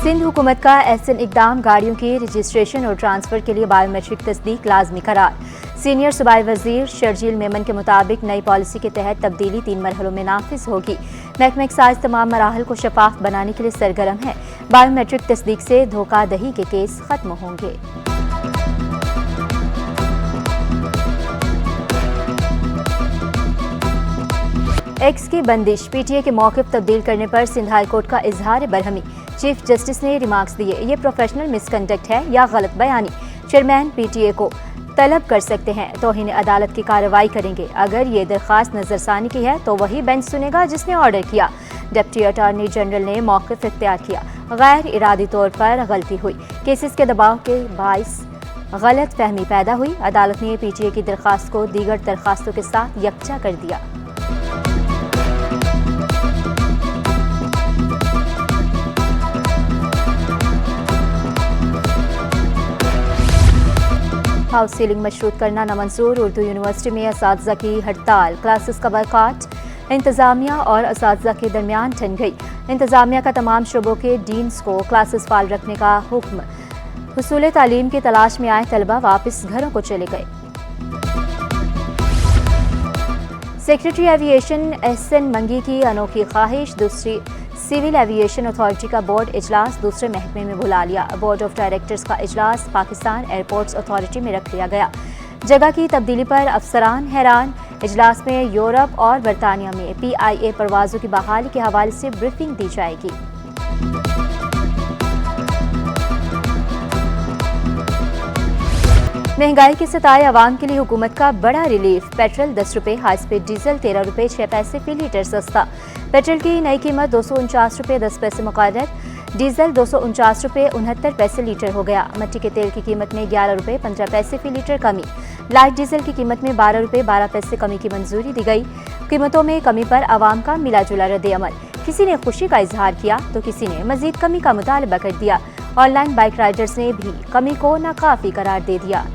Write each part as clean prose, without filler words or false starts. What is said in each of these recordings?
सिंध हुकूमत का एहसन इकदाम, गाड़ियों की रजिस्ट्रेशन और ट्रांसफर के लिए बायोमेट्रिक तस्दीक लाजमी करार। सीनियर सूबाई वजीर शर्जील मेमन के मुताबिक नई पॉलिसी के तहत तब्दीली 3 मरहलों में नाफिज होगी। महकमा एक्साइज तमाम मराहल को शफाफ बनाने के लिए सरगर्म है। बायोमेट्रिक तस्दीक से धोखाधही के केस खत्म होंगे। एक्स की बंदिश, पीटीए के मौक़िफ़ तब्दील करने पर सिंध हाई कोर्ट का इजहार बरहमी। चीफ जस्टिस ने रिमार्क्स दिए, ये प्रोफेशनल मिसकंडक्ट है या गलत बयानी। चेयरमैन पीटीए को तलब कर सकते हैं, तौहीन अदालत की कार्रवाई करेंगे। अगर ये दरख्वास्त नजरसानी की है तो वही बेंच सुनेगा जिसने ऑर्डर किया। डिप्टी अटॉर्नी जनरल ने मौक़िफ़ इख्तियार किया, गैर इरादी तौर पर गलती हुई, केसेस के दबाव के बाइस गलत फहमी पैदा हुई। अदालत ने पीटीए की दरख्वास्त को दीगर दरख्वास्तों के साथ यकजा कर दिया। हाउस सीलिंग मशरूत करना नामंजूर, उर्दू यूनिवर्सिटी में असातिज़ा की हड़ताल, क्लासेस का बायकॉट। इंतजामिया और असातिज़ा के दरमियान ठन गई। इंतजामिया का तमाम शोबों के डीन्स को क्लासेस फाल रखने का हुक्म। हुसूल तालीम की तलाश में आए तलबा वापस घरों को चले गए। सेक्रेटरी एविएशन एहसन मंगी की अनोखी ख्वाहिश, दूसरी सिविल एविएशन अथॉरिटी का बोर्ड इजलास दूसरे महकमे में बुला लिया। बोर्ड ऑफ डायरेक्टर्स का इजलास पाकिस्तान एयरपोर्ट्स अथॉरिटी में रख लिया गया। जगह की तब्दीली पर अफसरान हैरान। इजलास में यूरोप और बरतानिया में PIA परवाज़ों की बहाली के हवाले से ब्रीफिंग दी जाएगी। महंगाई के सताए अवाम के लिए हुकूमत का बड़ा रिलीफ। पेट्रोल 10 रुपये, हाई स्पीड डीजल 13 रुपये 6 पैसे फी लीटर सस्ता। पेट्रोल की नई कीमत 249 रुपये 10 पैसे मुकर्रर। डीजल 249 रुपये 69 पैसे लीटर हो गया। मट्टी के तेल की कीमत में 11 रुपये 15 पैसे फी लीटर कमी। लाइट डीजल की कीमत में 12 रुपये 12 पैसे कमी की मंजूरी दी गई। कीमतों में कमी पर आवाम का मिला जुला रद्द-ए-अमल। किसी ने खुशी का इजहार किया तो किसी ने मजीद कमी का मुतालबा कर दिया। ऑनलाइन बाइक राइडर्स ने भी कमी को नाकाफी करार दे दिया।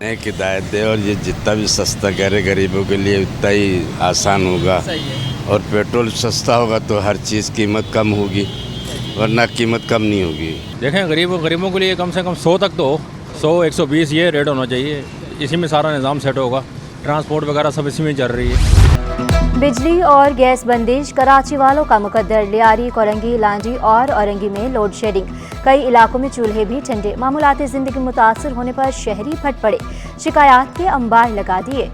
एक हिदायत दे और ये जितना भी सस्ता करे गरीबों के लिए उतना ही आसान होगा। और पेट्रोल सस्ता होगा तो हर चीज़ कीमत कम होगी, वरना कीमत कम नहीं होगी। देखें गरीबों के लिए कम से कम 100 तक तो 100-120 ये रेट होना चाहिए। इसी में सारा निज़ाम सेट होगा। ट्रांसपोर्ट वगैरह सब इसी में चल रही है। बिजली और गैस बंदिश, कराची वालों का मुकद्दर। लियारी, कोरंगी, लांडी और औरंगी में लोड शेडिंग। कई इलाकों में चूल्हे भी ठंडे। मामूलाती जिंदगी मुतासर होने पर शहरी फट पड़े, शिकायत के अंबार लगा दिए।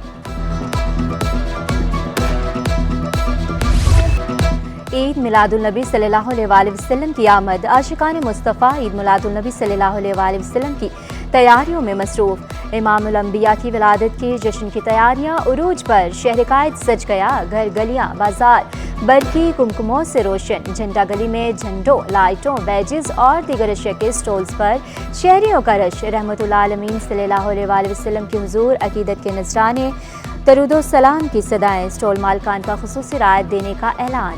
ईद मिलादुल नबी सल्लल्लाहु अलैहि वसल्लम की आमद। आशिकान मुस्तफ़ा ईद मिलादुल नबी सल्लल्लाहु अलैहि वसल्लम की तैयारियों में मसरूफ। इमामुल अंबिया की विलादत के जश्न की तैयारियां उरूज पर। शहर कायद सज गया, घर गलियां बाजार बरकी कुमकुमों से रोशन। झंडा गली में झंडों, लाइटों, बैजेस और दीगर अशिया के स्टॉल्स पर शहरियों का रश। रहमतुल आलमीन सल्लल्लाहु अलैहि वसल्लम की हुजूर अकीदत के नजराने, दरूदो सलाम की सदाएं। स्टॉल मालकान का खुसूसी रायत देने का ऐलान।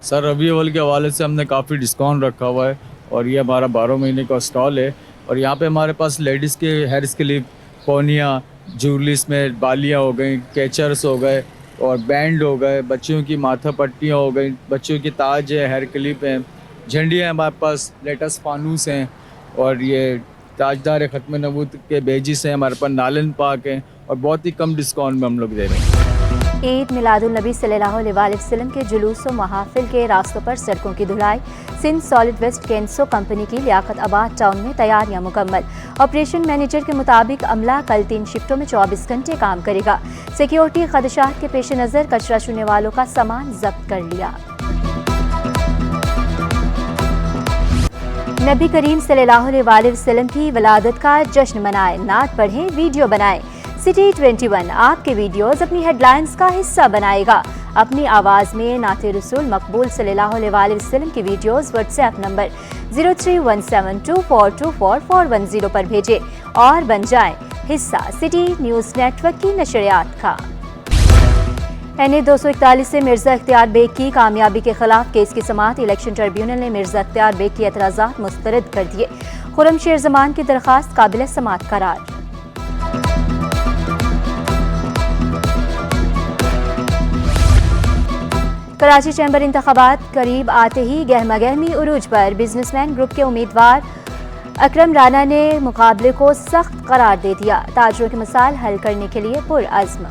सर रबी अव्वल के हवाले से हमने काफ़ी डिस्काउंट रखा हुआ है और ये हमारा 12 महीने का स्टॉल है। और यहाँ पे हमारे पास लेडीज़ के हेयर क्लिप, पोनिया, ज्वेलरीज में बालियाँ हो गई, कैचर्स हो गए और बैंड हो गए, बच्चियों की माथा पट्टियाँ हो गई, बच्चियों की ताज है, हेयर क्लिप हैं, झंडियाँ हैं हमारे पास, लेटेस्ट फानूस हैं और ये ताजदार ख़त्म नबूत के बेजिस हैं हमारे पास, नालन पाक हैं और बहुत ही कम डिस्काउंट में हम लोग दे रहे हैं। ईद मिलादुल नबी सल्लल्लाहु अलैहि वसल्लम के जुलूस व महाफिल के रास्तों पर सड़कों की धुलाई। सिंध सॉलिड वेस्ट कैंसो कंपनी की लियाकत आबाद टाउन में तैयारियां मुकम्मल। ऑपरेशन मैनेजर के मुताबिक अमला कल 3 शिफ्टों में 24 घंटे काम करेगा। सिक्योरिटी खदशात के पेश नज़र कचरा चुनने वालों का सामान जब्त कर लिया। नबी करीम सल्लल्लाहु अलैहि वसल्लम की विलादत का जश्न मनाएं, नात पढ़ें, वीडियो बनाएं। सिटी 21 आपके वीडियोस अपनी हेडलाइंस का हिस्सा बनाएगा। अपनी आवाज़ में नाते रसूल मकबूल सल्लल्लाहु अलैहि वसल्लम की वीडियोस व्हाट्सएप नंबर 0317242410 पर भेजें और बन जाएं हिस्सा सिटी न्यूज़ नेटवर्क की नशरियात का। NA 241 से मिर्जा इख्तियार बेग की कामयाबी के खिलाफ केस की समाअत। इलेक्शन ट्रिब्यूनल ने मिर्जा इख्तियार बेग की एतराज़ात मुस्तरद कर दिए। खुर्रम शेर जमान की दरख्वास्त काबिल समाअत करार। कराची चैम्बर इंतखाबात करीब आते ही गहमा गहमी उरूज पर बिजनेसमैन ग्रुप के उम्मीदवार अकरम राना ने मुकाबले को सख्त करार दे दिया। ताजरों के मसाइल हल करने के लिए पुरअज़्म।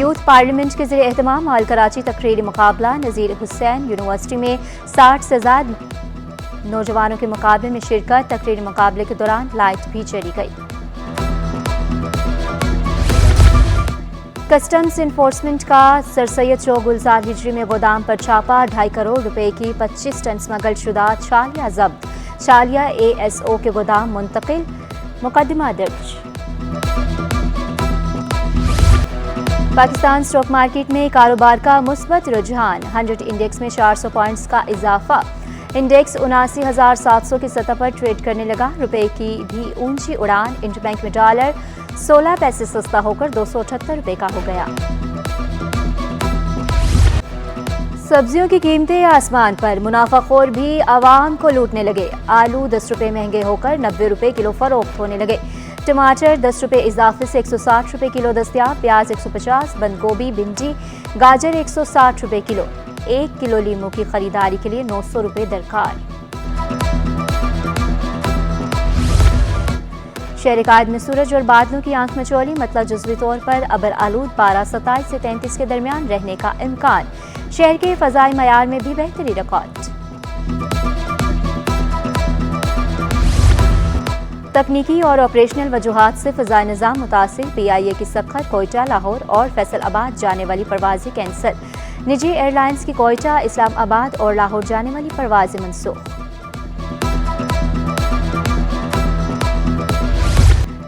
यूथ पार्लियामेंट के ज़रिए एहतमाम ऑल कराची तकरीरी मुकाबला नज़ीर हुसैन यूनिवर्सिटी में 60 से ज़्यादा नौजवानों के मुकाबले में शिरकत। तकरीरी मुकाबले के दौरान लाइट भी चली गई। कस्टम्स इन्फोर्समेंट का सर सैयद चौक गुलजार हिजरी में गोदाम पर छापा। 2.5 करोड़ रुपए की 25 टन स्मगल शुदा छालिया जब्त। छालिया ASO के गोदाम मुंतकिल। मुकदमा दर्ज। पाकिस्तान स्टॉक मार्केट में कारोबार का मुस्बत रुझान। 100 इंडेक्स में 400 पॉइंट्स का इजाफा। इंडेक्स 79,700 की सतह पर ट्रेड करने लगा। रुपए की भी ऊंची उड़ान। इंटरबैंक में डॉलर 16 पैसे सस्ता होकर 278 रुपए का हो गया। सब्जियों की कीमतें आसमान पर। मुनाफाखोर भी आवाम को लूटने लगे। आलू 10 रुपए महंगे होकर 90 रुपए किलो फरोख्त होने लगे। टमाटर 10 रुपए इजाफे से 160 रुपए किलो दस्तयाब। प्याज 150, बंद गोभी, भिंडी, गाजर 160 रुपए किलो। 1 किलो लीमू की खरीदारी के लिए 900 रुपए दरकार। शहर कायद में सूरज और बादलों की आंख मचौली। मतलब जुज़वी तौर पर अबर आलूद। पारा 27 से 33 के दरमियान रहने का इम्कान। शहर के फ़ज़ाई मयार में भी बेहतरी रिकॉर्ड। तकनीकी और ऑपरेशनल वजूहात से फ़ज़ाई निज़ाम मुतासिर। PIA की सक्खर, कोयटा, लाहौर और फैसलाबाद जाने वाली परवाज़ें कैंसल। निजी एयरलाइंस की कोयटा, इस्लामाबाद और लाहौर जाने वाली परवाज़ें मनसूख।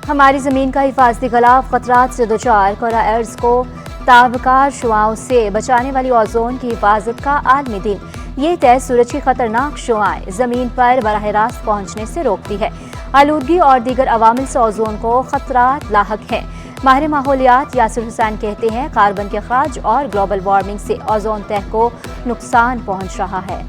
हमारी ज़मीन का हिफाजती ग़िलाफ़ ख़तरात से दोचार। कोरा अर्ज़ को ताबकार शुआओं से बचाने वाली ओज़ोन की हिफाजत का आलमी दिन। ये तय सूरज की ख़तरनाक शुआएं ज़मीन पर बराह रास्त पहुँचने से रोकती है। आलूदगी और दीगर अवामिल से ओज़ोन को ख़तरात लाहक हैं। माहिर माहौलियात यासिर हुसैन कहते हैं कार्बन के अखराज और ग्लोबल वार्मिंग से ओज़ोन तह को नुकसान पहुँच रहा है।